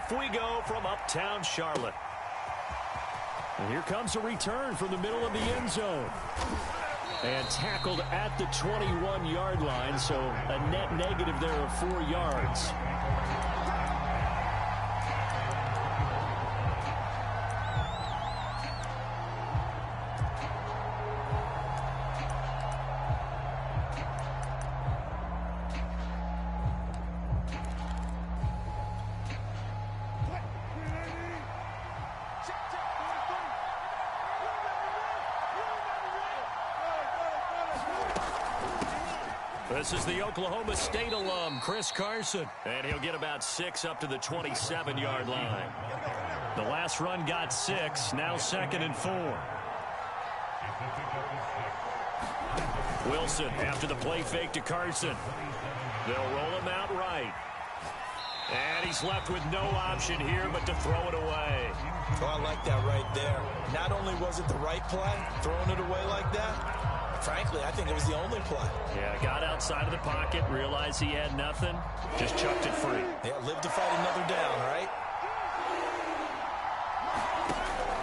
off we go from uptown Charlotte. And here comes a return from the middle of the end zone. And tackled at the 21-yard line, so a net negative there of 4 yards. This is the Oklahoma State alum, Chris Carson. And he'll get about 6 up to the 27-yard line. The last run got 6, now 2nd and 4. Wilson after the play fake to Carson. They'll roll him out right. And he's left with no option here but to throw it away. Oh, I like that right there. Not only was it the right play, throwing it away like that, frankly, I think it was the only play. Yeah, got outside of the pocket, realized he had nothing, just chucked it free. Yeah, live to fight another down, right?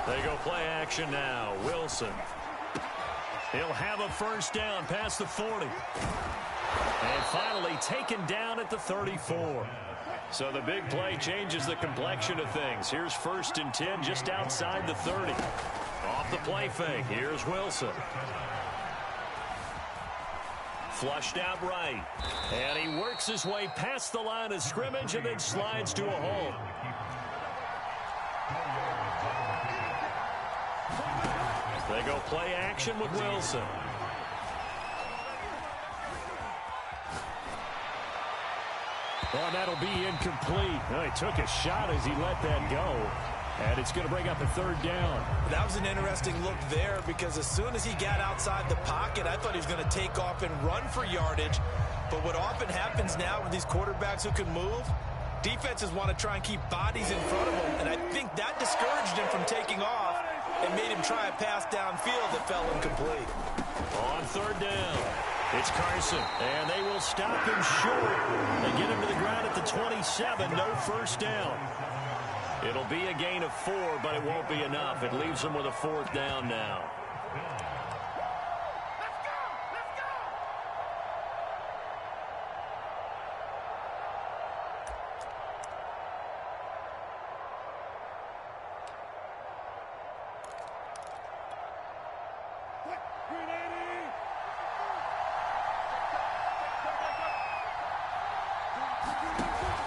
They go play action now. Wilson. He'll have a first down past the 40. And finally taken down at the 34. So the big play changes the complexion of things. Here's 1st and 10 just outside the 30. Off the play fake, here's Wilson. Flushed out right. And he works his way past the line of scrimmage and then slides to a halt. They go play action with Wilson. Oh, that'll be incomplete. Oh, he took a shot as he let that go. And it's going to bring up a 3rd down. That was an interesting look there because as soon as he got outside the pocket, I thought he was going to take off and run for yardage. But what often happens now with these quarterbacks who can move, defenses want to try and keep bodies in front of them. And I think that discouraged him from taking off and made him try a pass downfield that fell incomplete. On 3rd down, it's Carson. And they will stop him short. They get him to the ground at the 27. No first down. It'll be a gain of 4, but it won't be enough. It leaves them with a 4th down now.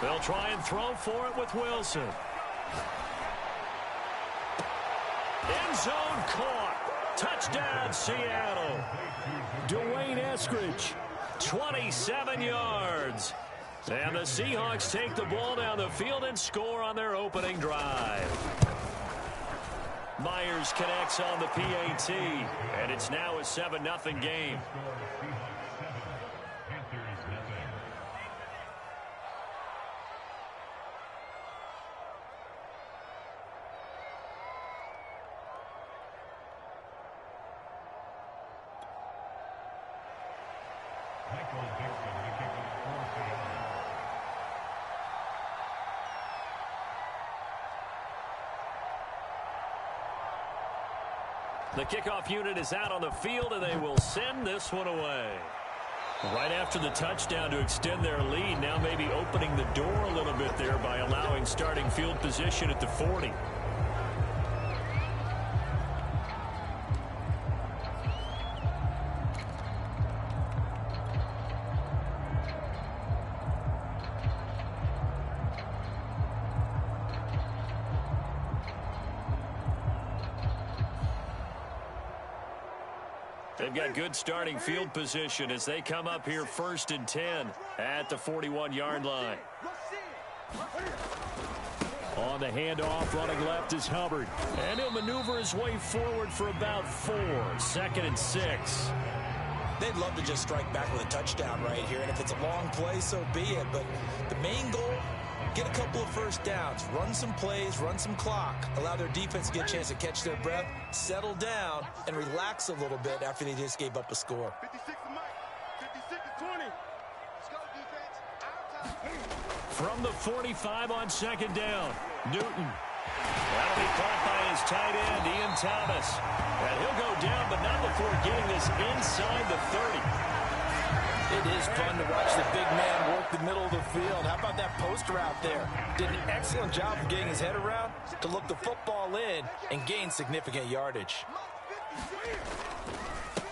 They'll try and throw for it with Wilson. End zone caught. Touchdown, Seattle. Dwayne Eskridge, 27 yards. And the Seahawks take the ball down the field and score on their opening drive. Myers connects on the PAT, and it's now a 7-0 game. The kickoff unit is out on the field, and they will send this one away. Right after the touchdown to extend their lead, now maybe opening the door a little bit there by allowing starting field position at the 40. They've got good starting field position as they come up here 1st and 10 at the 41-yard line. On the handoff, running left is Hubbard. And he'll maneuver his way forward for about 4. 2nd and 6. They'd love to just strike back with a touchdown right here. And if it's a long play, so be it. But the main goal, get a couple of first downs, run some plays, run some clock, allow their defense to get a chance to catch their breath, settle down, and relax a little bit after they just gave up a score. 56 to Mike. 56 to 20. Let's go, defense. From the 45 on second down, Newton. That'll be caught by his tight end, Ian Thomas. And he'll go down, but not before getting this inside the 30. It is fun to watch the big man work the middle of the field. How about that post route there? Did an excellent job of getting his head around to look the football in and gain significant yardage.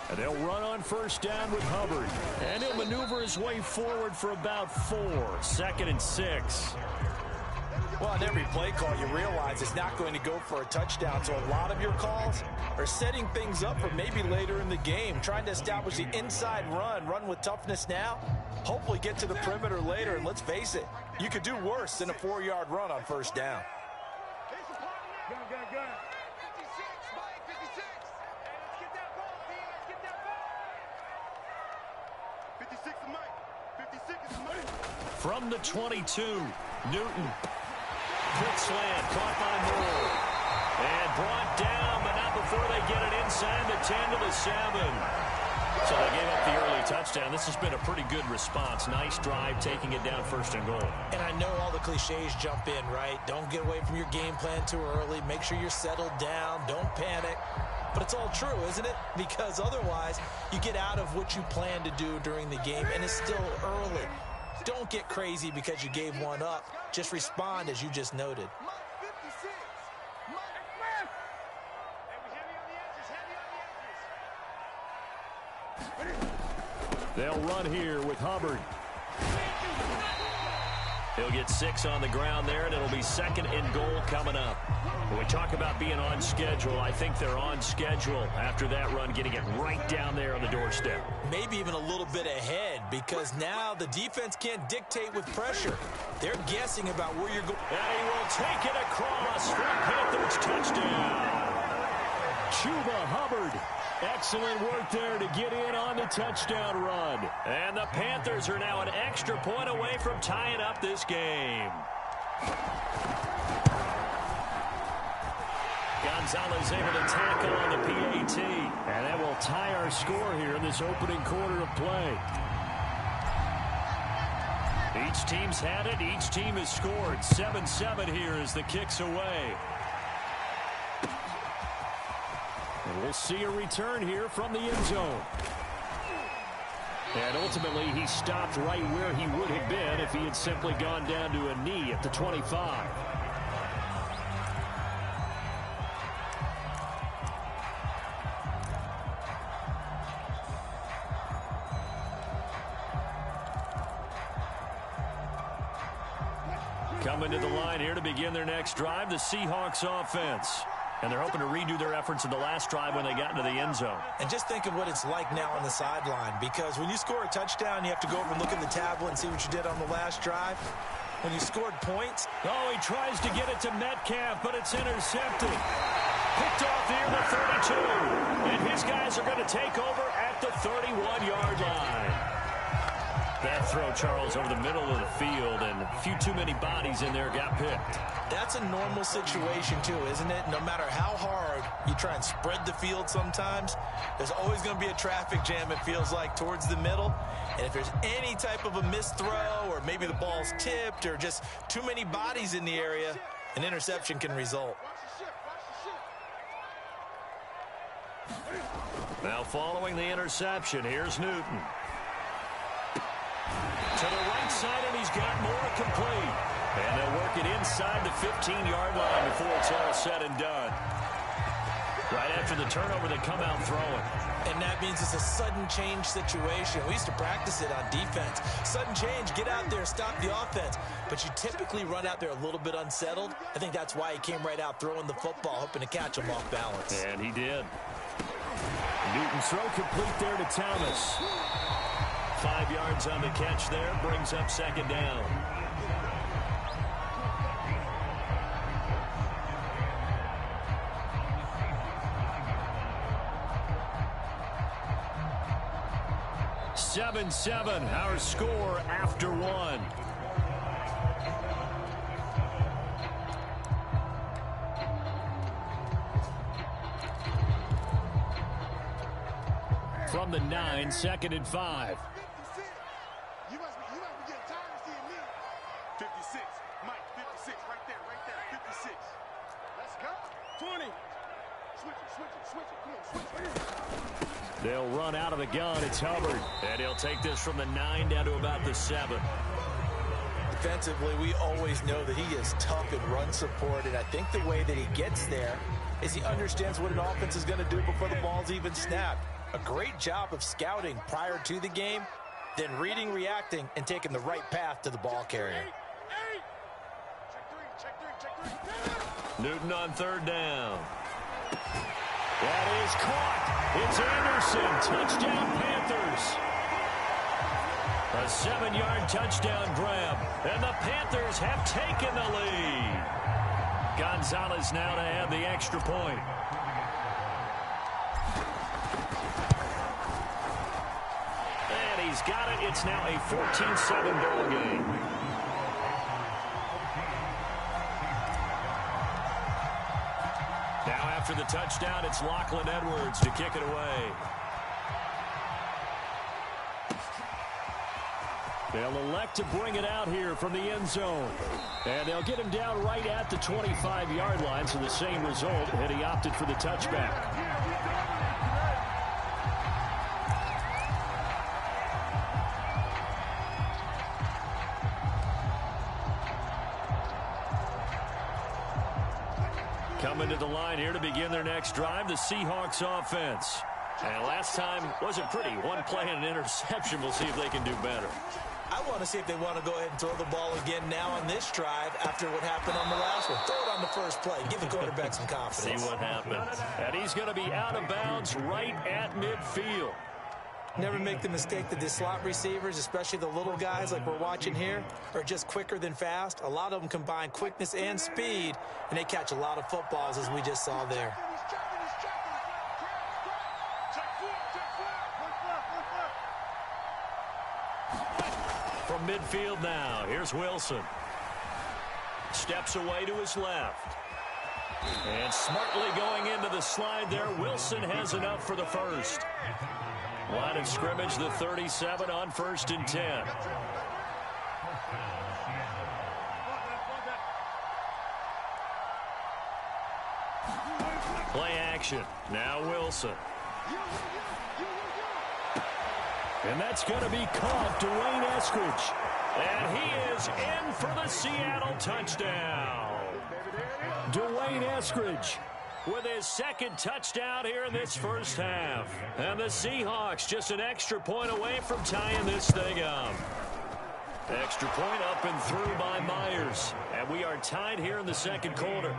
And they'll run on first down with Hubbard. And he'll maneuver his way forward for about 4. 2nd and 6. Well, on every play call, you realize it's not going to go for a touchdown. So a lot of your calls are setting things up for maybe later in the game, trying to establish the inside run with toughness now, hopefully get to the perimeter later. And let's face it, you could do worse than a 4-yard run on first down. From the 22, Newton. Quick slant, caught by Moore. And brought down, but not before they get it inside the 10 to the 7. So they gave up the early touchdown. This has been a pretty good response. Nice drive, taking it down 1st and goal. And I know all the cliches jump in, right? Don't get away from your game plan too early. Make sure you're settled down. Don't panic. But it's all true, isn't it? Because otherwise, you get out of what you plan to do during the game, and it's still early. Don't get crazy because you gave one up. Just respond as you just noted. They'll run here with Hubbard. He'll get 6 on the ground there, and it'll be 2nd and goal coming up. When we talk about being on schedule, I think they're on schedule after that run, getting it right down there on the doorstep. Maybe even a little bit ahead, because now the defense can't dictate with pressure. They're guessing about where you're going. And he will take it across for a Panthers touchdown. Chuba Hubbard. Excellent work there to get in on the touchdown run. And the Panthers are now an extra point away from tying up this game. Gonzalez able to tackle on the PAT. And that will tie our score here in this opening quarter of play. Each team's had it. Each team has scored. 7-7 here as the kick's away. And we'll see a return here from the end zone. And ultimately, he stopped right where he would have been if he had simply gone down to a knee at the 25. Coming to the line here to begin their next drive, the Seahawks offense. And they're hoping to redo their efforts in the last drive when they got into the end zone. And just think of what it's like now on the sideline, because when you score a touchdown, you have to go over and look at the tablet and see what you did on the last drive. When you scored points. Oh, he tries to get it to Metcalf, but it's intercepted. Picked off near the 32. And his guys are going to take over at the 31-yard line. That throw, Charles, over the middle of the field, and a few too many bodies in there got picked. That's a normal situation, too, isn't it? No matter how hard you try and spread the field sometimes, there's always going to be a traffic jam, it feels like, towards the middle. And if there's any type of a missed throw, or maybe the ball's tipped, or just too many bodies in the area, an interception can result. Now following the interception, here's Newton. To the right side, and he's got more complete. And they'll work it inside the 15-yard line before it's all said and done. Right after the turnover, they come out throwing. And that means it's a sudden change situation. We used to practice it on defense. Sudden change, get out there, stop the offense. But you typically run out there a little bit unsettled. I think that's why he came right out throwing the football, hoping to catch him off balance. And he did. Newton's throw complete there to Thomas. 5 yards on the catch there, brings up second down. Seven, our score after one. From the 9, 2nd and 5. They'll run out of the gun. It's Hubbard. And he'll take this from the 9 down to about the 7. Defensively, we always know that he is tough in run support, and I think the way that he gets there is he understands what an offense is going to do before the ball's even snapped. A great job of scouting prior to the game, then reading, reacting, and taking the right path to the ball carrier. Newton on 3rd down. That is caught. It's Anderson. Touchdown, Panthers. A 7-yard touchdown grab. And the Panthers have taken the lead. Gonzalez now to add the extra point. And he's got it. It's now a 14-7 ball game. Now after the touchdown, it's Lachlan Edwards to kick it away. They'll elect to bring it out here from the end zone. And they'll get him down right at the 25-yard line, so the same result, and he opted for the touchback. Coming to the line here to begin their next drive, the Seahawks offense. And last time wasn't pretty. One play and an interception. We'll see if they can do better. I want to see if they want to go ahead and throw the ball again now on this drive after what happened on the last one. Throw it on the first play. Give the quarterback some confidence. See what happens. And he's going to be out of bounds right at midfield. Never make the mistake that the slot receivers, especially the little guys like we're watching here, are just quicker than fast. A lot of them combine quickness and speed, and they catch a lot of footballs, as we just saw there. From midfield now, here's Wilson. Steps away to his left. And smartly going into the slide there, Wilson has enough for the first. Line of scrimmage, the 37 on 1st and 10. Play action. Now Wilson. And that's going to be caught. Dwayne Eskridge. And he is in for the Seattle touchdown. Dwayne Eskridge with his 2nd touchdown here in this first half. And the Seahawks just an extra point away from tying this thing up. Extra point up and through by Myers. And we are tied here in the 2nd quarter.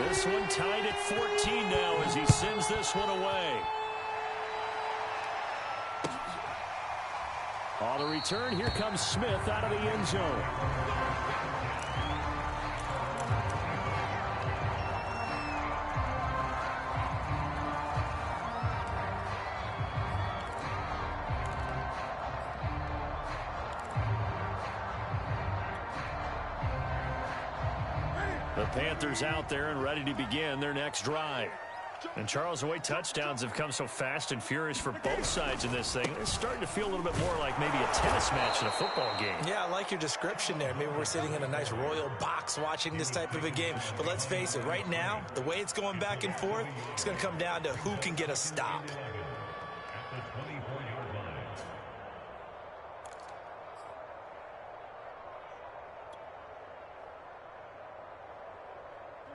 This one tied at 14 now as he sends this one away. On the return, here comes Smith out of the end zone. The Panthers out there and ready to begin their next drive. And Charles, the way touchdowns have come so fast and furious for both sides in this thing, it's starting to feel a little bit more like maybe a tennis match in a football game. Yeah, I like your description there. Maybe we're sitting in a nice royal box watching this type of a game. But let's face it, right now, the way it's going back and forth, it's going to come down to who can get a stop.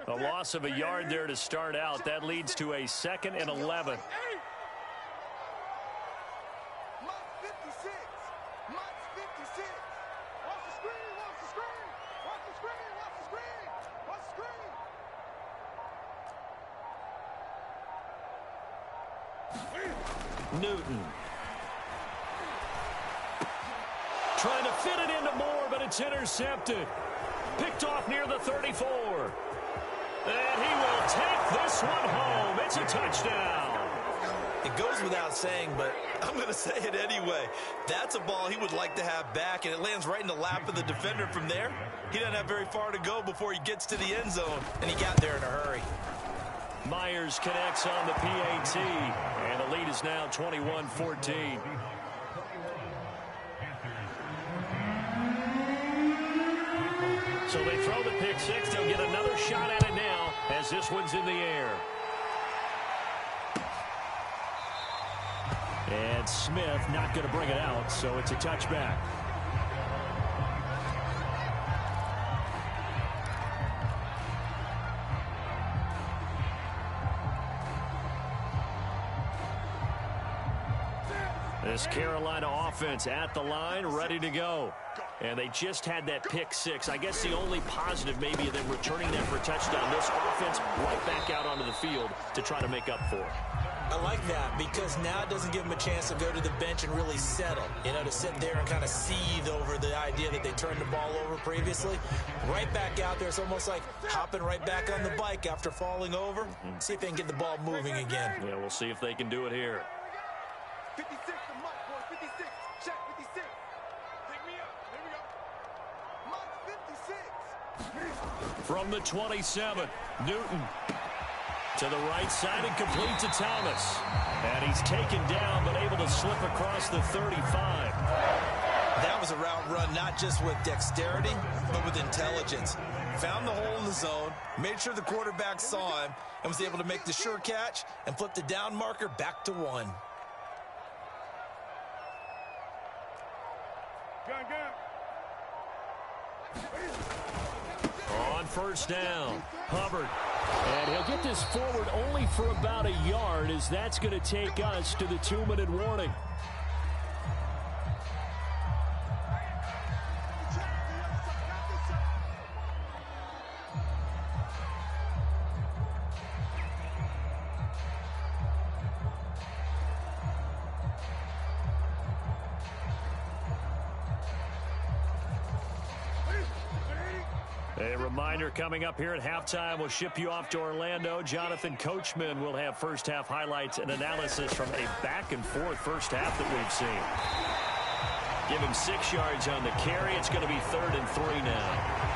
A loss of a yard there to start out. That leads to a 2nd and 11. Newton. Trying to fit it into Moore, but it's intercepted. Picked off near the 34. And he will take this one home. It's a touchdown. It goes without saying, but I'm going to say it anyway. That's a ball he would like to have back, and it lands right in the lap of the defender from there. He doesn't have very far to go before he gets to the end zone, and he got there in a hurry. Myers connects on the PAT, and the lead is now 21-14. So they throw the pick six. They'll get another shot at it now as this one's in the air. And Smith not going to bring it out, so it's a touchback. This Carolina offense at the line, ready to go. And they just had that pick six. I guess the only positive maybe of them returning that for a touchdown. This offense right back out onto the field to try to make up for it. I like that because now it doesn't give them a chance to go to the bench and really settle. You know, to sit there and kind of seethe over the idea that they turned the ball over previously. Right back out there. It's almost like hopping right back on the bike after falling over. See if they can get the ball moving again. Yeah, we'll see if they can do it here. 56 to Mike, boy. 56. Check 56. Pick me up. Here we go. Mike 56. From the 27, Newton to the right side and complete to Thomas. And he's taken down but able to slip across the 35. That was a route run not just with dexterity, but with intelligence. Found the hole in the zone, made sure the quarterback saw him, and was able to make the sure catch and flip the down marker back to 1. On first down, Hubbard. And he'll get this forward only for about a yard, as that's going to take us to the 2-minute warning. A reminder coming up here at halftime. We'll ship you off to Orlando. Jonathan Coachman will have first half highlights and analysis from a back and forth first half that we've seen. Give him 6 yards on the carry. It's going to be 3rd and 3 now.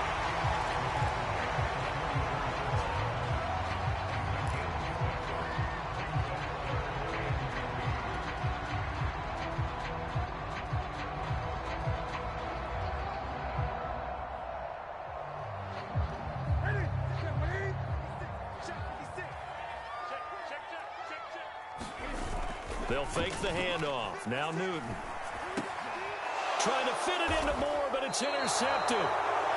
They'll fake the handoff. Now Newton. Trying to fit it into Moore, but it's intercepted.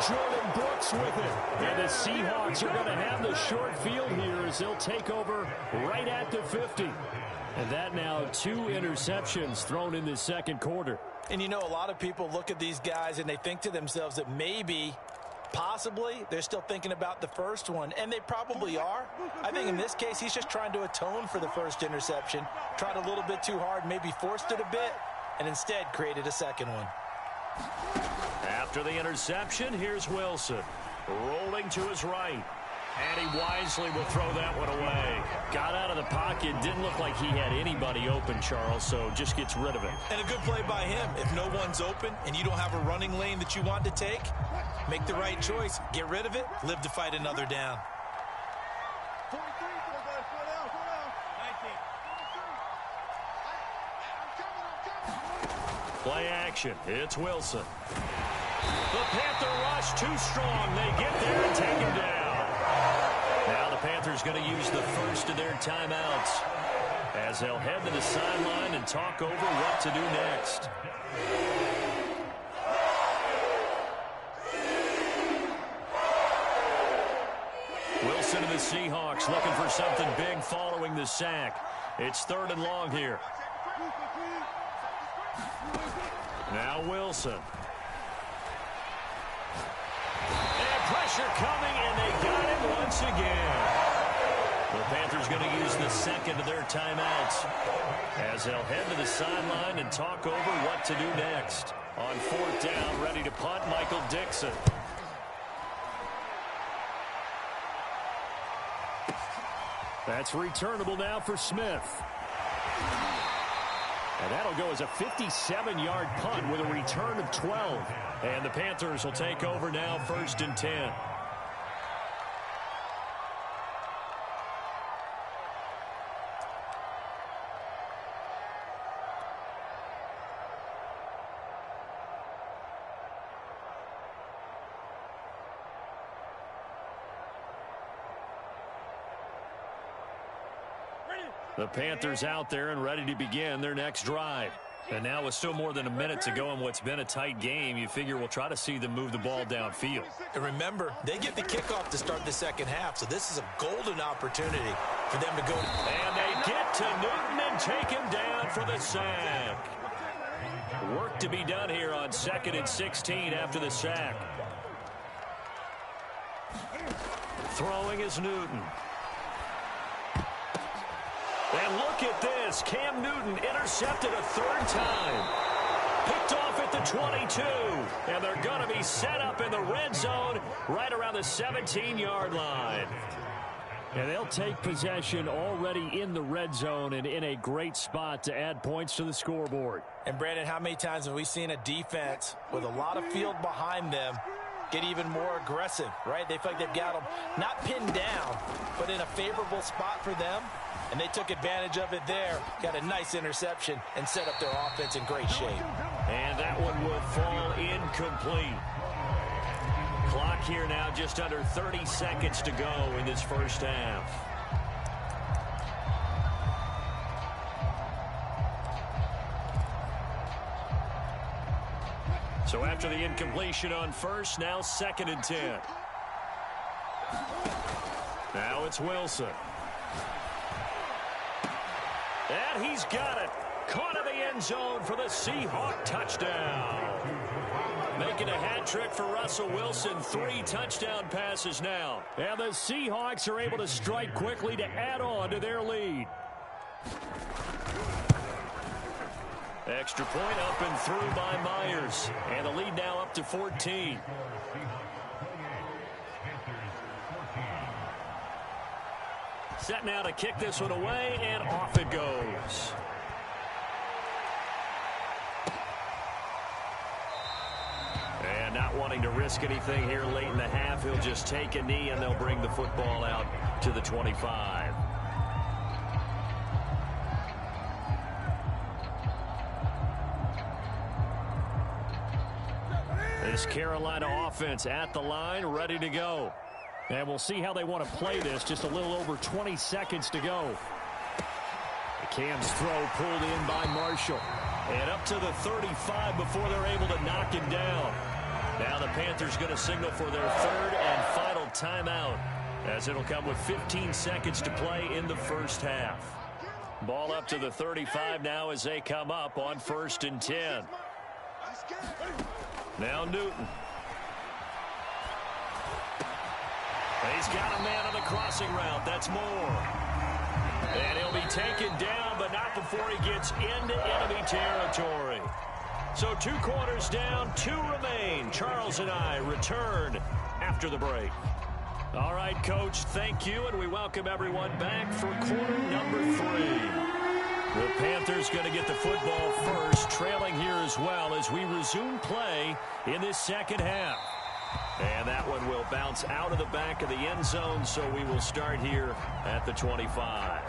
Jordan Brooks with it. And the Seahawks are going to have the short field here as they'll take over right at the 50. And that now 2 interceptions thrown in the second quarter. And you know, a lot of people look at these guys and they think to themselves that maybe, possibly, they're still thinking about the first one, and they probably are. I think in this case, he's just trying to atone for the first interception, tried a little bit too hard, maybe forced it a bit, and instead created a second one. After the interception, here's Wilson, rolling to his right. And he wisely will throw that one away. Got out of the pocket. Didn't look like he had anybody open, Charles, so just gets rid of it. And a good play by him. If no one's open and you don't have a running lane that you want to take, make the right choice. Get rid of it. Live to fight another down. 43. Play action. It's Wilson. The Panther rush too strong. They get there and take him down. Now the Panthers going to use the first of their timeouts as they'll head to the sideline and talk over what to do next. Wilson and the Seahawks looking for something big following the sack. It's 3rd and long here. Now Wilson. And pressure coming, and they got him once again. The Panthers going to use the second of their timeouts as they'll head to the sideline and talk over what to do next. On 4th down, ready to punt, Michael Dixon. That's returnable now for Smith. And that'll go as a 57-yard punt with a return of 12. And the Panthers will take over now, 1st and 10. The Panthers out there and ready to begin their next drive. And now with still more than a minute to go in what's been a tight game, you figure we'll try to see them move the ball downfield. And remember, they get the kickoff to start the second half, so this is a golden opportunity for them to go. And they get to Newton and take him down for the sack. Work to be done here on 2nd and 16 after the sack. Throwing is Newton. And look at this. Cam Newton intercepted a third time. Picked off at the 22. And they're going to be set up in the red zone right around the 17-yard line. And they'll take possession already in the red zone and in a great spot to add points to the scoreboard. And, Brandon, how many times have we seen a defense with a lot of field behind them get even more aggressive, right? They feel like they've got them not pinned down, but in a favorable spot for them. And they took advantage of it there. Got a nice interception and set up their offense in great shape. And that one will fall incomplete. Clock here now just under 30 seconds to go in this first half. So after the incompletion on first, now 2nd and 10. Now it's Wilson. And he's got it. Caught in the end zone for the Seahawk touchdown. Making a hat trick for Russell Wilson. 3 touchdown passes now. And the Seahawks are able to strike quickly to add on to their lead. Extra point up and through by Myers. And the lead now up to 14. Set now to kick this one away, and off it goes. And not wanting to risk anything here late in the half, he'll just take a knee, and they'll bring the football out to the 25. This Carolina offense at the line, ready to go. And we'll see how they want to play this. Just a little over 20 seconds to go. Cam's throw pulled in by Marshall. And up to the 35 before they're able to knock him down. Now the Panthers going to signal for their 3rd and final timeout, as it'll come with 15 seconds to play in the first half. Ball up to the 35 now as they come up on 1st and 10. Now Newton. He's got a man on the crossing route. That's Moore. And he'll be taken down, but not before he gets into enemy territory. So 2 quarters down, 2 remain. Charles and I return after the break. All right, Coach, thank you, and we welcome everyone back for quarter number 3. The Panthers going to get the football first, trailing here as well as we resume play in this second half. And that one will bounce out of the back of the end zone, so we will start here at the 25.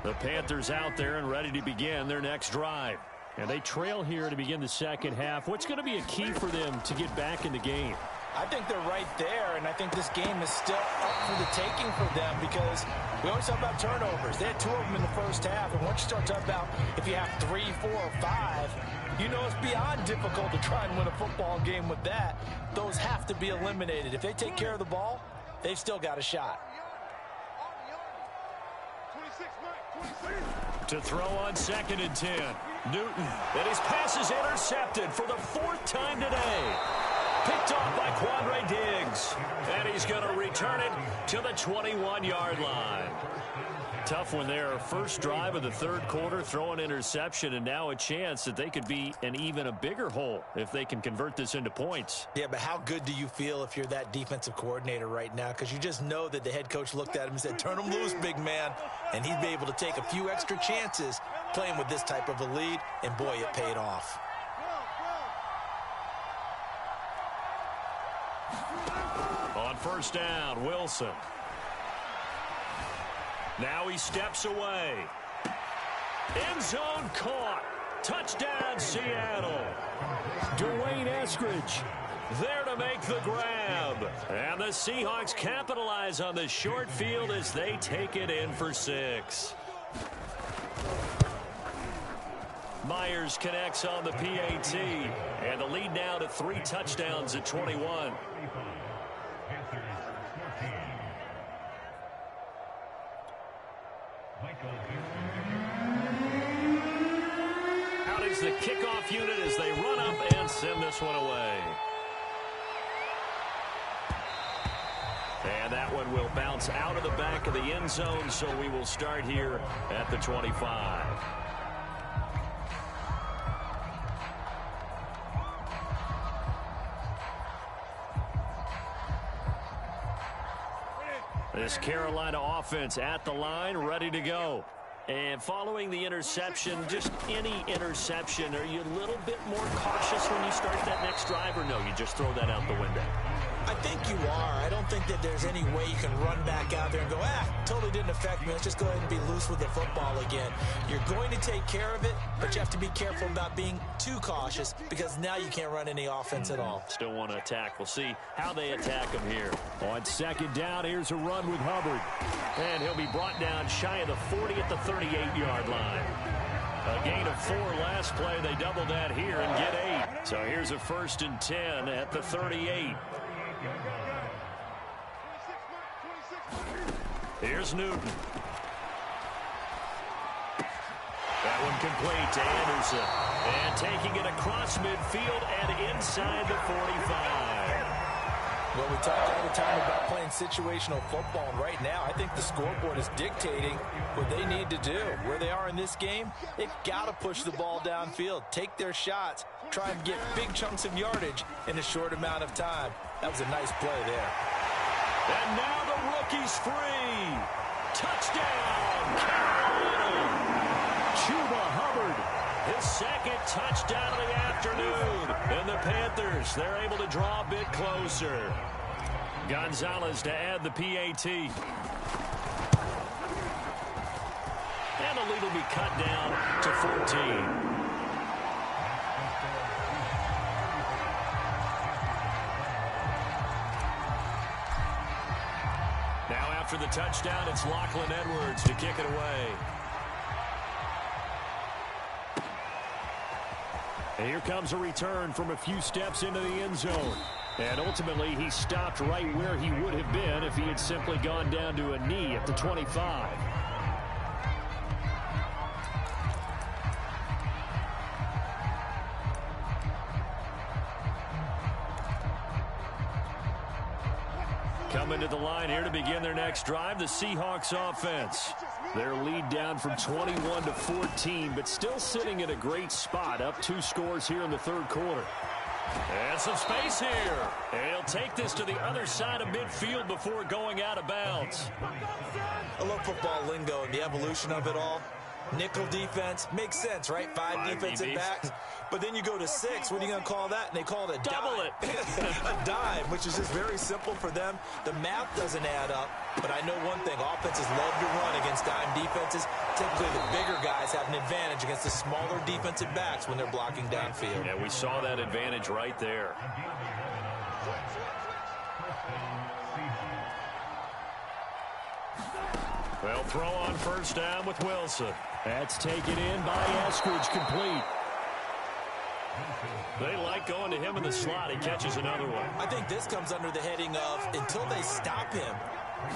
The Panthers out there and ready to begin their next drive. And they trail here to begin the second half. What's going to be a key for them to get back in the game? I think they're right there, and I think this game is still up for the taking for them because we always talk about turnovers. They had 2 of them in the first half, and once you start talking about if you have 3, 4, or 5, you know it's beyond difficult to try and win a football game with that. Those have to be eliminated. If they take care of the ball, they've still got a shot. To throw on 2nd and 10. Newton. And his pass is intercepted for the 4th time today. Picked off by Quandre Diggs. And he's going to return it to the 21-yard line. Tough one there. First drive of the 3rd quarter, throw an interception, and now a chance that they could be in even a bigger hole if they can convert this into points. Yeah, but how good do you feel if you're that defensive coordinator right now? Because you just know that the head coach looked at him and said, turn him loose, big man. And he'd be able to take a few extra chances playing with this type of a lead, and boy, it paid off. On 1st down, Wilson. Now he steps away. End zone caught. Touchdown, Seattle. Dwayne Eskridge there to make the grab. And the Seahawks capitalize on the short field as they take it in for 6. Myers connects on the PAT. And the lead now to 3 touchdowns at 21. Out is the kickoff unit as they run up and send this one away. And that one will bounce out of the back of the end zone, so we will start here at the 25. This Carolina offense at the line, ready to go. And following the interception, just any interception, are you a little bit more cautious when you start that next drive, or no, you just throw that out the window? I think you are. I don't think that there's any way you can run back out there and go, totally didn't affect me. Let's just go ahead and be loose with the football again. You're going to take care of it, but you have to be careful about being too cautious because now you can't run any offense at all. Still want to attack. We'll see how they attack him here. On second down, here's a run with Hubbard. And he'll be brought down shy of the 40 at the 38-yard line. A gain of 4 last play. They double that here and get 8. So here's a 1st and 10 at the 38. Here's Newton. That one complete to Anderson. And taking it across midfield and inside the 45. Well, we talk all the time about playing situational football, and right now I think the scoreboard is dictating what they need to do. Where they are in this game, they've got to push the ball downfield, take their shots, try and get big chunks of yardage in a short amount of time. That was a nice play there. And now the rookie's free. Touchdown, Carolina. Chuba Hubbard, his 2nd touchdown of the afternoon. And the Panthers, they're able to draw a bit closer. Gonzalez to add the PAT. And the lead will be cut down to 14. After the touchdown, it's Lachlan Edwards to kick it away. And here comes a return from a few steps into the end zone. And ultimately, he stopped right where he would have been if he had simply gone down to a knee at the 25. Coming to the line here to begin their next drive, the Seahawks offense. Their lead down from 21 to 14, but still sitting at a great spot, up 2 scores here in the 3rd quarter. And some space here. And he'll take this to the other side of midfield before going out of bounds. I love football lingo and the evolution of it all. Nickel defense makes sense, right? 5 defensive backs. But then you go to 6. What are you going to call that? And they call it a double it. A dime, which is just very simple for them. The math doesn't add up. But I know one thing. Offenses love to run against dime defenses. Typically, the bigger guys have an advantage against the smaller defensive backs when they're blocking downfield. Yeah, we saw that advantage right there. They'll throw on 1st down with Wilson. That's taken in by Eskridge, complete. They like going to him in the slot. He catches another one. I think this comes under the heading of until they stop him,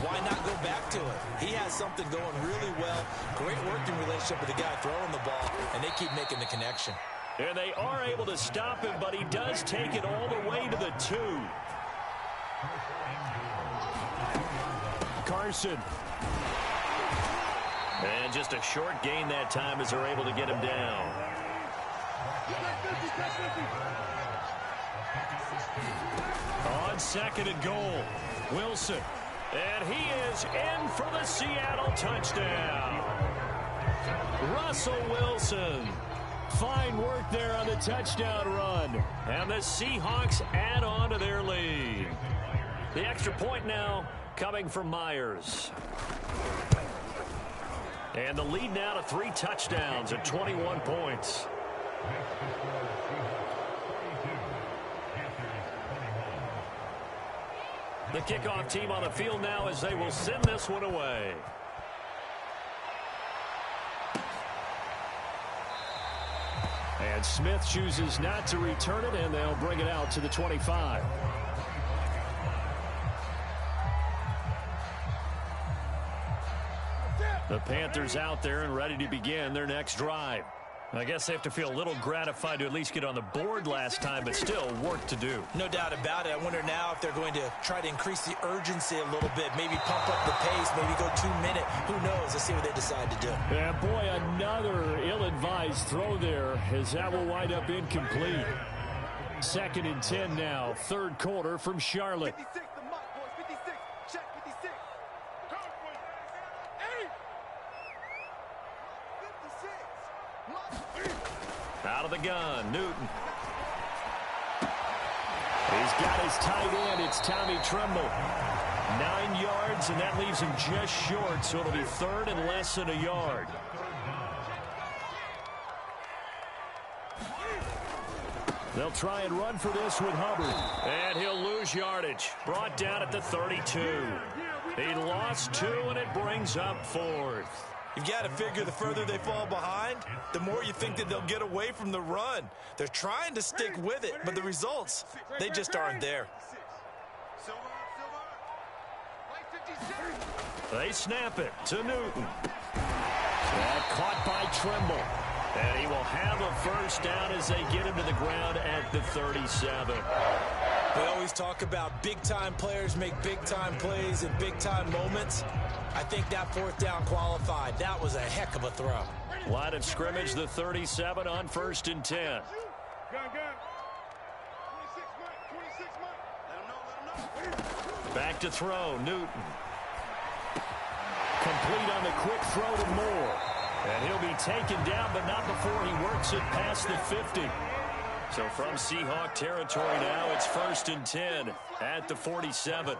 why not go back to it? He has something going really well. Great working relationship with the guy throwing the ball, and they keep making the connection. And they are able to stop him, but he does take it all the way to the 2. Carson. And just a short gain that time as they're able to get him down. On 2nd and goal, Wilson. And he is in for the Seattle touchdown. Russell Wilson. Fine work there on the touchdown run. And the Seahawks add on to their lead. The extra point now coming from Myers. And the lead now to 3 touchdowns at 21 points. The kickoff team on the field now as they will send this one away. And Smith chooses not to return it, and they'll bring it out to the 25. The Panthers out there and ready to begin their next drive. I guess they have to feel a little gratified to at least get on the board last time, but still work to do. No doubt about it. I wonder now if they're going to try to increase the urgency a little bit, maybe pump up the pace, maybe go 2 minute. Who knows? Let's see what they decide to do. Yeah, boy, another ill-advised throw there as that will wind up incomplete. 2nd and 10 now, 3rd quarter from Charlotte. 56, the mark, boys. 56. Check 56. Out of the gun, Newton. He's got his tight end. It's Tommy Tremble. 9 yards, and that leaves him just short, so it'll be 3rd and less than a yard. They'll try and run for this with Hubbard. And he'll lose yardage. Brought down at the 32. He lost 2, and it brings up 4th. You've got to figure the further they fall behind, the more you think that they'll get away from the run. They're trying to stick with it, but the results, they just aren't there. They snap it to Newton. That caught by Tremble. And he will have a first down as they get him to the ground at the 37. They always talk about big-time players make big-time plays in big-time moments. I think that 4th down qualified. That was a heck of a throw. Line of scrimmage, the 37 on 1st and 10. Gun. 26 Let him know. Back to throw, Newton. Complete on the quick throw to Moore. And he'll be taken down, but not before he works it past the 50. So from Seahawk territory now, it's 1st and 10 at the 47.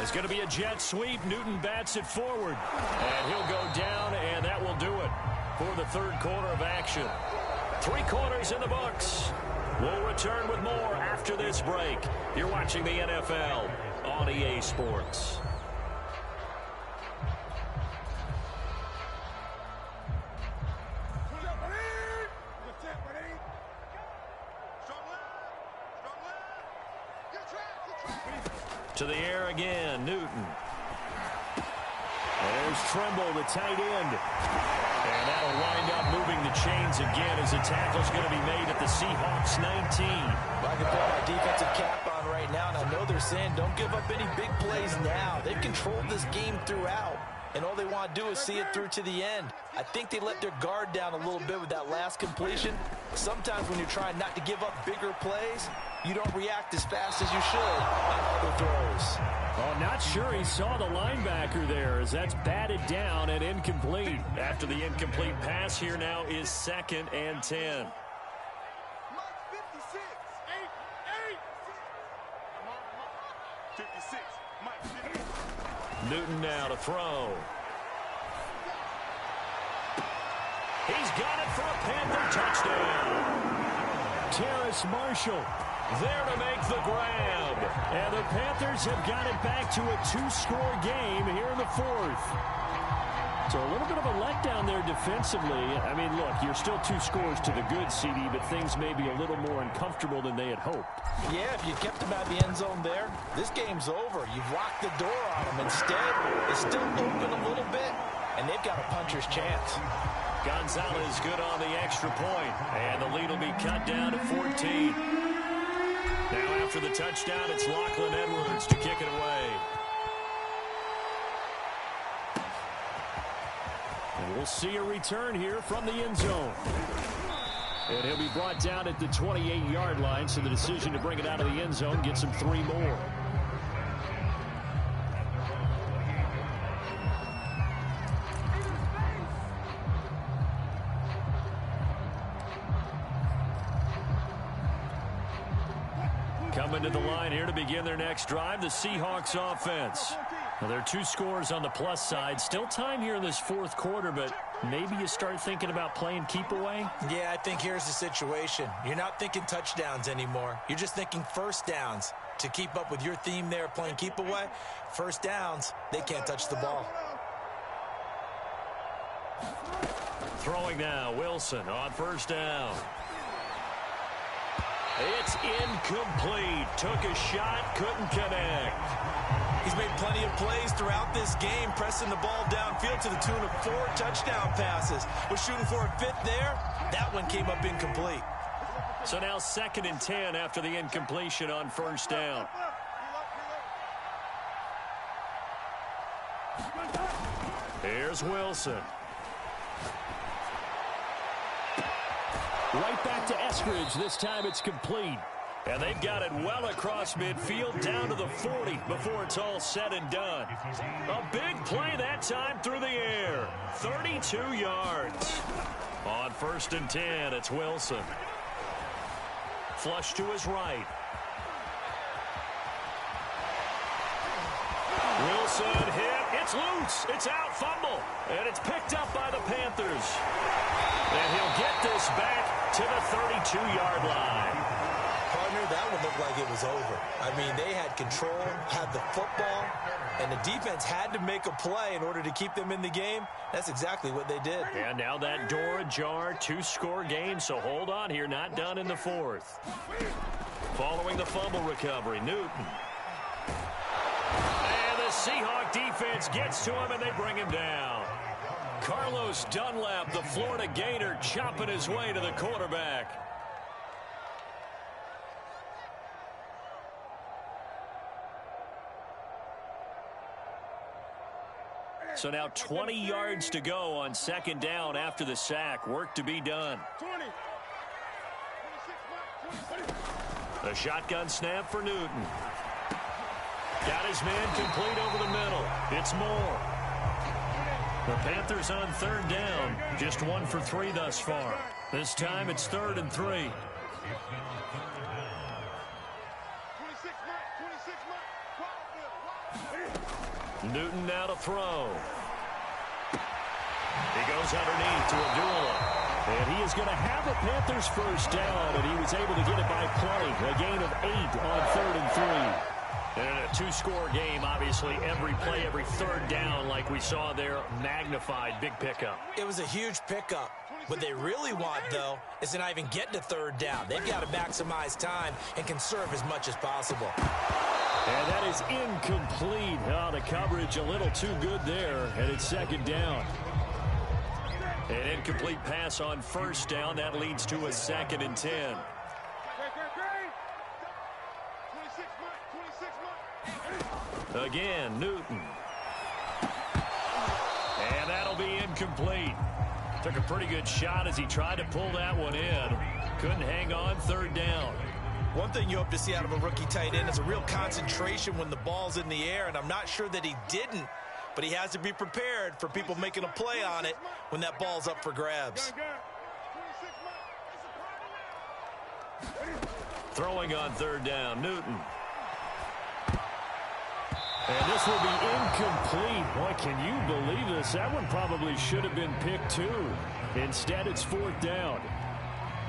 It's going to be a jet sweep. Newton bats it forward. And he'll go down, and that will do it for the 3rd quarter of action. 3 quarters in the books. We'll return with more after this break. You're watching the NFL on EA Sports. To the air again, Newton. There's Tremble, the tight end. And that'll wind up moving the chains again as the tackle's going to be made at the Seahawks 19. I can put my defensive cap on right now, and I know they're saying don't give up any big plays now. They've controlled this game throughout, and all they want to do is see it through to the end. I think they let their guard down a little bit with that last completion. Sometimes when you're trying not to give up bigger plays, you don't react as fast as you should on other throws. Oh, not sure he saw the linebacker there as that's batted down and incomplete. After the incomplete pass, here now is 2nd and 10. Newton now to throw. He's got it for a Panther touchdown. Terrace Marshall there to make the grab. And the Panthers have got it back to a 2-score game here in the 4th. So a little bit of a letdown there defensively. I mean, look, you're still 2 scores to the good, CD, but things may be a little more uncomfortable than they had hoped. Yeah, if you kept them out of the end zone there, this game's over. You've locked the door on them. Instead, it's still open a little bit, and they've got a puncher's chance. Gonzalez good on the extra point, and the lead will be cut down to 14. Now after the touchdown, it's Lachlan Edwards to kick it away. And we'll see a return here from the end zone. And he'll be brought down at the 28-yard line, so the decision to bring it out of the end zone gets him 3 more. Coming to the line here to begin their next drive, the Seahawks offense. Well, there are 2 scores on the plus side. Still time here in this fourth quarter, but maybe you start thinking about playing keep away? Yeah, I think here's the situation. You're not thinking touchdowns anymore. You're just thinking first downs. To keep up with your theme there, playing keep away, first downs, they can't touch the ball. Throwing now, Wilson on first down. It's incomplete. Took a shot, couldn't connect. He's made plenty of plays throughout this game, pressing the ball downfield to the tune of 4 touchdown passes. Was shooting for a 5th there. That one came up incomplete. So now 2nd and 10 after the incompletion on first down. Here's Wilson. Right back to Eskridge. This time it's complete. And they've got it well across midfield down to the 40 before it's all said and done. A big play that time through the air. 32 yards. On 1st and 10, it's Wilson. Flush to his right. Wilson hit. It's loose. It's out. Fumble. And it's picked up by the Panthers. And he'll get this back to the 32-yard line. Partner, that one looked like it was over. I mean, they had control, had the football, and the defense had to make a play in order to keep them in the game. That's exactly what they did. And now that door ajar, 2-score game, so hold on here, not done in the 4th. Following the fumble recovery, Newton. And the Seahawk defense gets to him, and they bring him down. Carlos Dunlap, the Florida Gator, chopping his way to the quarterback. So now 20 yards to go on 2nd down after the sack. Work to be done. 20. A shotgun snap for Newton. Got his man complete over the middle. It's Moore. The Panthers on 3rd down. Just 1 for 3 thus far. This time it's 3rd and 3. Newton now to throw. He goes underneath to Abdullah. And he is going to have a Panthers first down, and he was able to get it by play. A gain of 8 on 3rd and 3. And a 2-score game, obviously, every play, every 3rd down, like we saw there, magnified, big pickup. It was a huge pickup. What they really want, though, is to not even get to 3rd down. They've got to maximize time and conserve as much as possible. And that is incomplete. Oh, the coverage a little too good there, and it's 2nd down. An incomplete pass on 1st down. That leads to a 2nd and 10. Again, Newton. And that'll be incomplete. Took a pretty good shot as he tried to pull that one in. Couldn't hang on 3rd down. One thing you hope to see out of a rookie tight end is a real concentration when the ball's in the air, and I'm not sure that he didn't, but he has to be prepared for people making a play on it when that ball's up for grabs. Throwing on 3rd down, Newton. And this will be incomplete. Boy, can you believe this? That one probably should have been picked too. Instead, it's 4th down.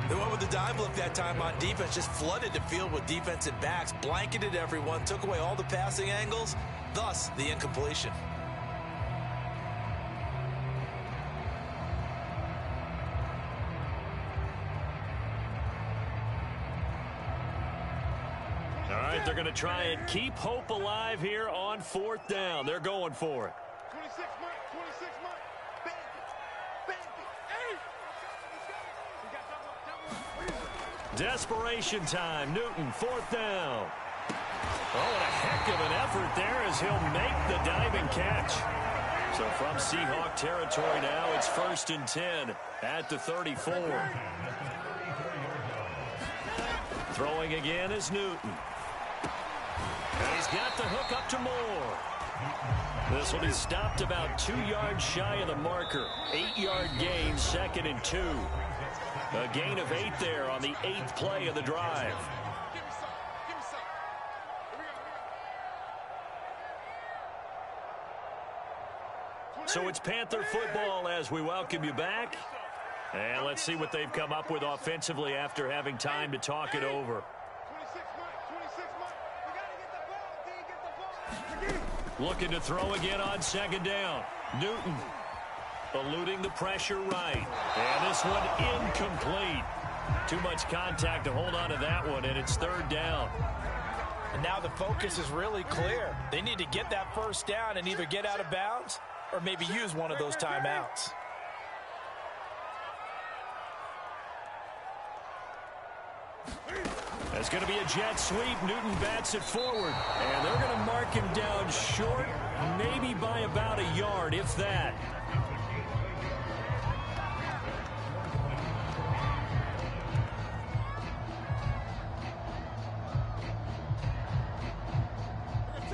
They went with the dive look that time on defense, just flooded the field with defensive backs, blanketed everyone, took away all the passing angles, thus the incompletion. All right, they're going to try and keep hope alive here on 4th down. They're going for it. 26 mark. Desperation time. Newton, 4th down. Oh, and a heck of an effort there as he'll make the diving catch. So from Seahawk territory now, it's 1st and 10 at the 34. Throwing again is Newton. And he's got the hook up to Moore. This will be stopped about 2 yards shy of the marker. 8-yard gain, 2nd and 2. A gain of 8 there on the 8th play of the drive. So it's Panther football as we welcome you back. And let's see what they've come up with offensively after having time to talk it over. 26 Mike. We gotta get the ball, D. Get the ball. Looking to throw again on second down. Newton eluding the pressure right. And this one incomplete. Too much contact to hold on to that one, and it's third down. And now the focus is really clear. They need to get that first down and either get out of bounds or maybe use one of those timeouts. It's going to be a jet sweep. Newton bats it forward. And they're going to mark him down short, maybe by about a yard, if that.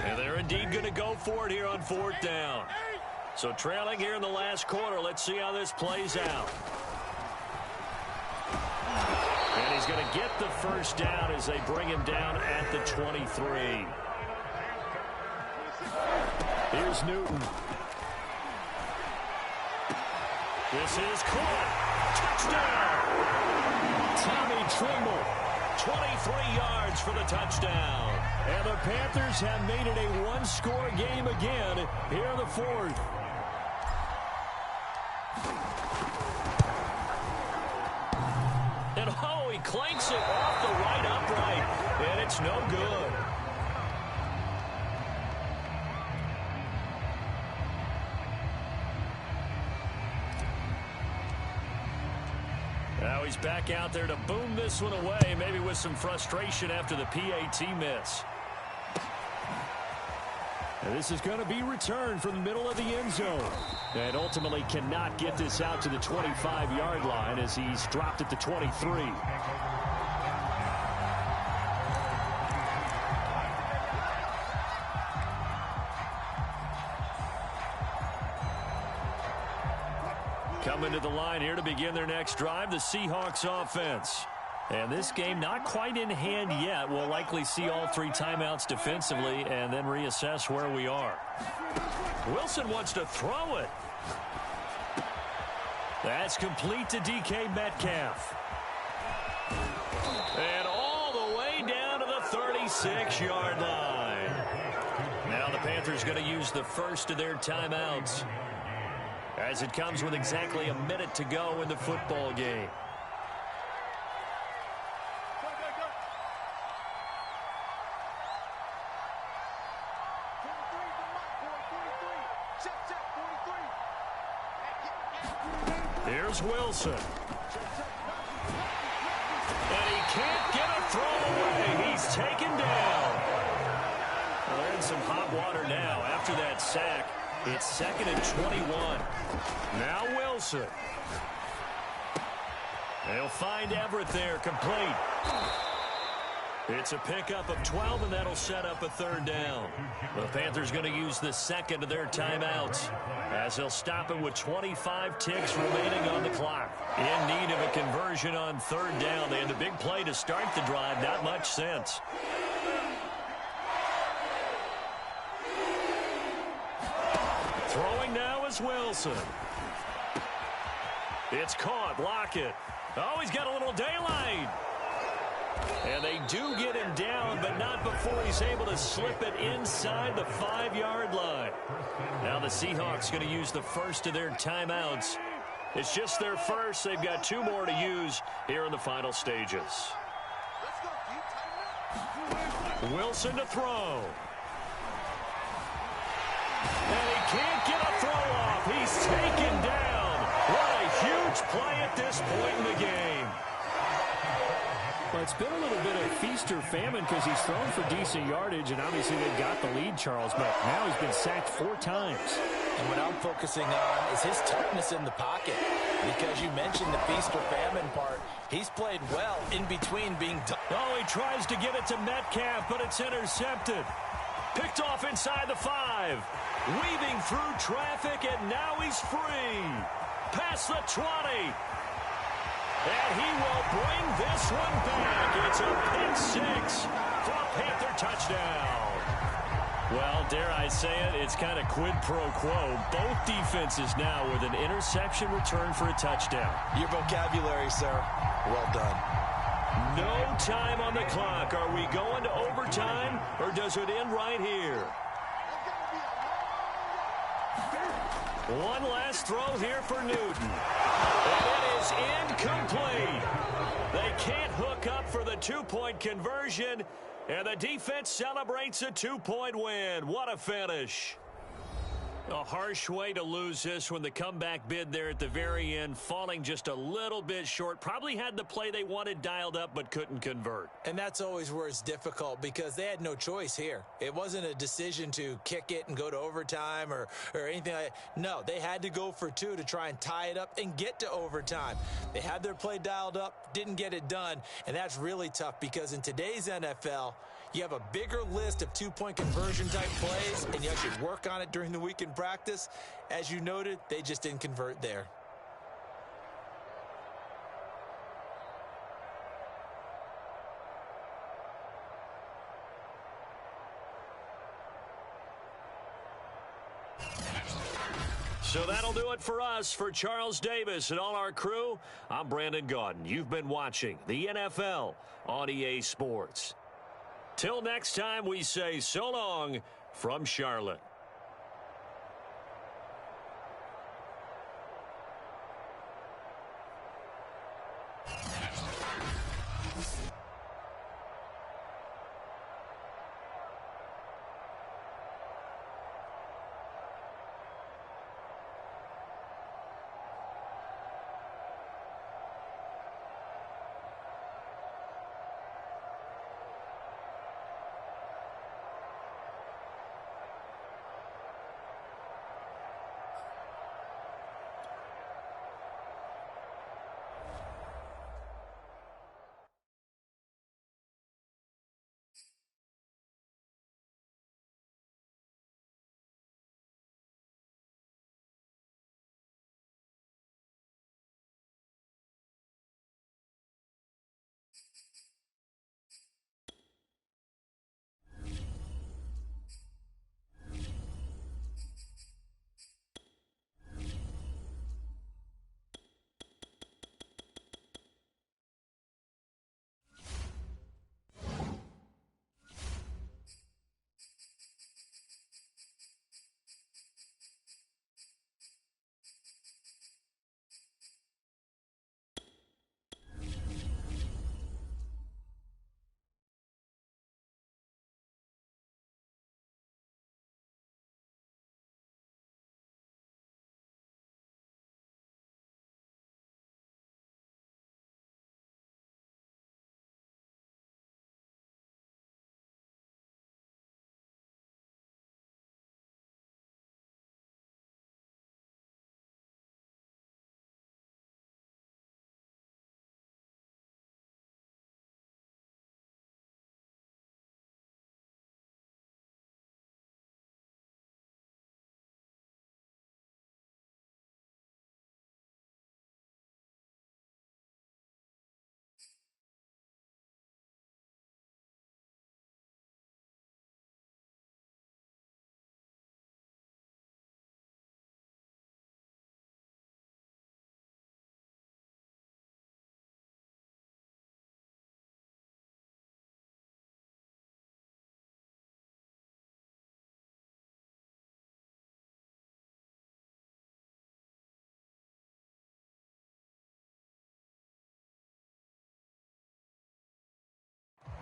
And they're indeed going to go for it here on fourth down. So trailing here in the last quarter. Let's see how this plays out. And he's going to get the first down as they bring him down at the 23. Here's Newton. This is caught. Touchdown. Tommy Trimble. 23 yards for the touchdown. And the Panthers have made it a one-score game again here in the fourth. And oh, he clanks it off the right upright, and it's no good. Now he's back out there to boom this one away, maybe with some frustration after the PAT miss. And this is going to be returned from the middle of the end zone. And ultimately cannot get this out to the 25-yard line as he's dropped at the 23. Coming to the line here to begin their next drive, the Seahawks offense. And this game not quite in hand yet. We'll likely see all three timeouts defensively and then reassess where we are. Wilson wants to throw it. That's complete to DK Metcalf. And all the way down to the 36-yard line. Now the Panthers going to use the first of their timeouts, as it comes with exactly a minute to go in the football game. Here's Wilson. And he can't get a throw away. He's taken down. Well, they're in some hot water now after that sack. It's 2nd and 21. Now Wilson. They'll find Everett there, complete. It's a pickup of 12, and that'll set up a third down. The Panthers going to use the second of their timeouts, as they'll stop it with 25 ticks remaining on the clock. In need of a conversion on third down. They had the big play to start the drive. Not much sense. Throwing now is Wilson. It's caught. Lockett. Oh, he's got a little daylight. And they do get him down, but not before he's able to slip it inside the 5-yard line. Now the Seahawks going to use the first of their timeouts. It's just their first. They've got 2 more to use here in the final stages. Wilson to throw. And he can't get a throw off. He's taken down. What a huge play at this point in the game. Well, it's been a little bit of feast or famine because he's thrown for decent yardage, and obviously they've got the lead, Charles, but now he's been sacked 4 times. And what I'm focusing on is his toughness in the pocket, because you mentioned the feast or famine part. He's played well in between being tough. Oh, he tries to get it to Metcalf, but it's intercepted. Picked off inside the 5. Weaving through traffic, and now he's free. Past the 20. And he will bring this one back. It's a pick 6 for a Panther touchdown. Well, Dare I say it, it's kind of quid pro quo. Both defenses now with an interception return for a touchdown. Your vocabulary, sir. Well done. No time on the clock. Are we going to overtime, or does it end right here? One last throw here for Newton. And it is incomplete. They can't hook up for the two-point conversion, and the defense celebrates a two-point win. What a finish. A harsh way to lose this when the comeback bid there at the very end, falling just a little bit short. Probably had the play they wanted dialed up but couldn't convert. And that's always where it's difficult because they had no choice here. It wasn't a decision to kick it and go to overtime or anything like that. No, they had to go for two to try and tie it up and get to overtime. They had their play dialed up, didn't get it done, and that's really tough because in today's NFL, you have a bigger list of two-point conversion type plays, and you actually work on it during the week in practice. As you noted, they just didn't convert there. So that'll do it for us. For Charles Davis and all our crew, I'm Brandon Gaudin. You've been watching the NFL on EA Sports. Till next time, we say so long from Charlotte.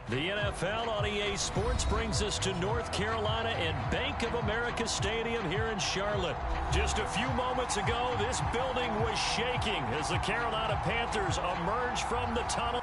The NFL on EA Sports brings us to North Carolina and Bank of America Stadium here in Charlotte. Just a few moments ago, this building was shaking as the Carolina Panthers emerged from the tunnel.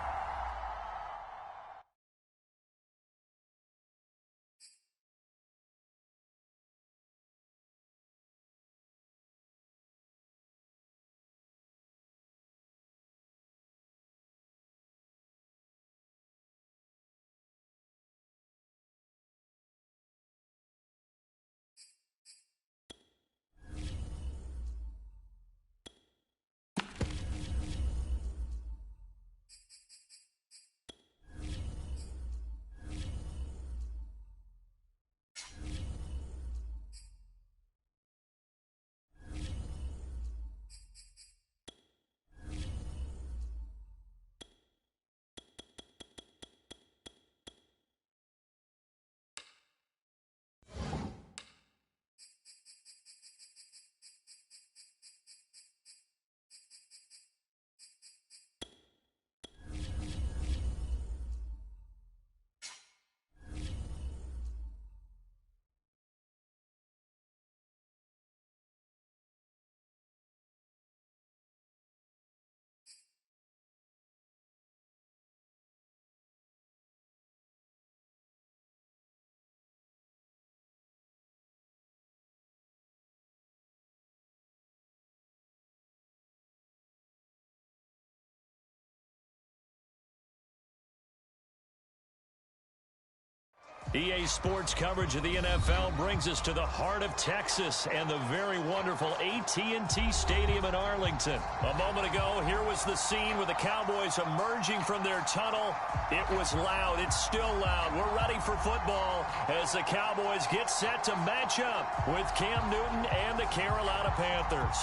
EA Sports coverage of the NFL brings us to the heart of Texas and the very wonderful AT&T Stadium in Arlington. A moment ago, here was the scene with the Cowboys emerging from their tunnel. It was loud. It's still loud. We're ready for football as the Cowboys get set to match up with Cam Newton and the Carolina Panthers.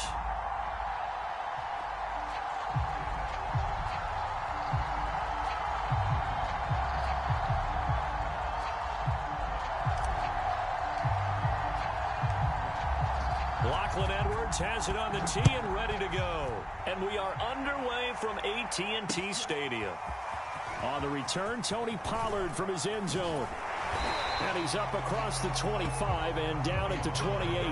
Has it on the tee and ready to go. And we are underway from AT&T Stadium. On the return, Tony Pollard from his end zone. And he's up across the 25 and down at the 28.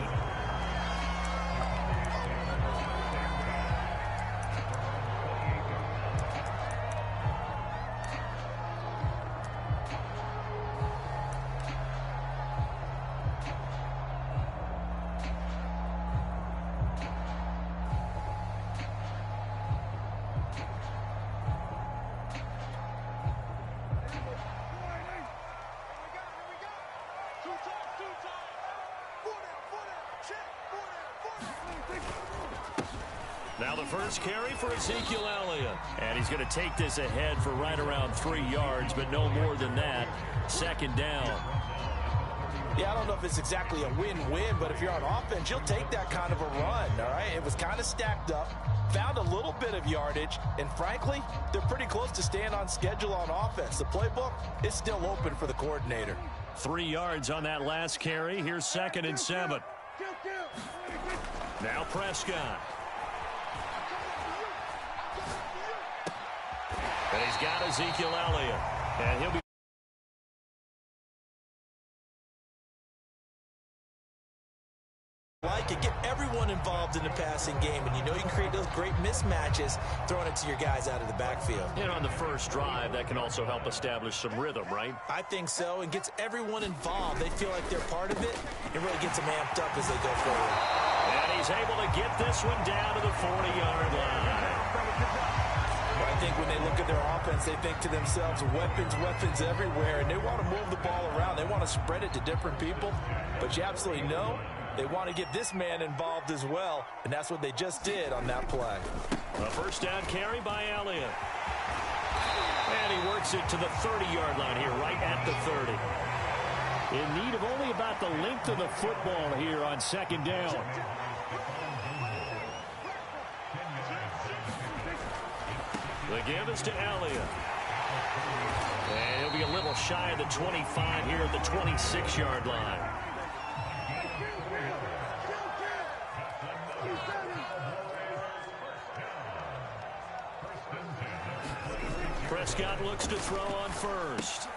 Now the first carry for Ezekiel Elliott. And he's going to take this ahead for right around 3 yards, but no more than that. Second down. Yeah, I don't know if it's exactly a win-win, but if you're on offense, you'll take that kind of a run, all right? It was kind of stacked up, found a little bit of yardage, and frankly, they're pretty close to staying on schedule on offense. The playbook is still open for the coordinator. 3 yards on that last carry. Here's 2nd and 7. Now Prescott. And he's got Ezekiel Elliott. And he'll be like it, get everyone involved in the passing game, and you know you can create those great mismatches throwing it to your guys out of the backfield. And on the first drive, that can also help establish some rhythm, right? I think so, and gets everyone involved. They feel like they're part of it. It really gets them amped up as they go forward. And he's able to get this one down to the 40-yard line. I think when they look at their offense, they think to themselves, weapons everywhere, and they want to move the ball around. They want to spread it to different people, but you absolutely know they want to get this man involved as well, and that's what they just did on that play. A first down carry by Elliott. And he works it to the 30-yard line here, right at the 30. In need of only about the length of the football here on second down. The give is to Elliott. And he'll be a little shy of the 25 here at the 26-yard line. Prescott looks to throw on first.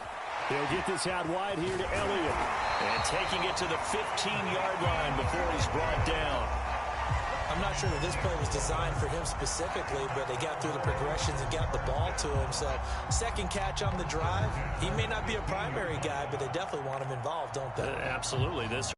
He'll get this out wide here to Elliott. And taking it to the 15-yard line before he's brought down. I'm not sure that this play was designed for him specifically, but they got through the progressions and got the ball to him. So second catch on the drive. He may not be a primary guy, but they definitely want him involved, don't they? Absolutely. This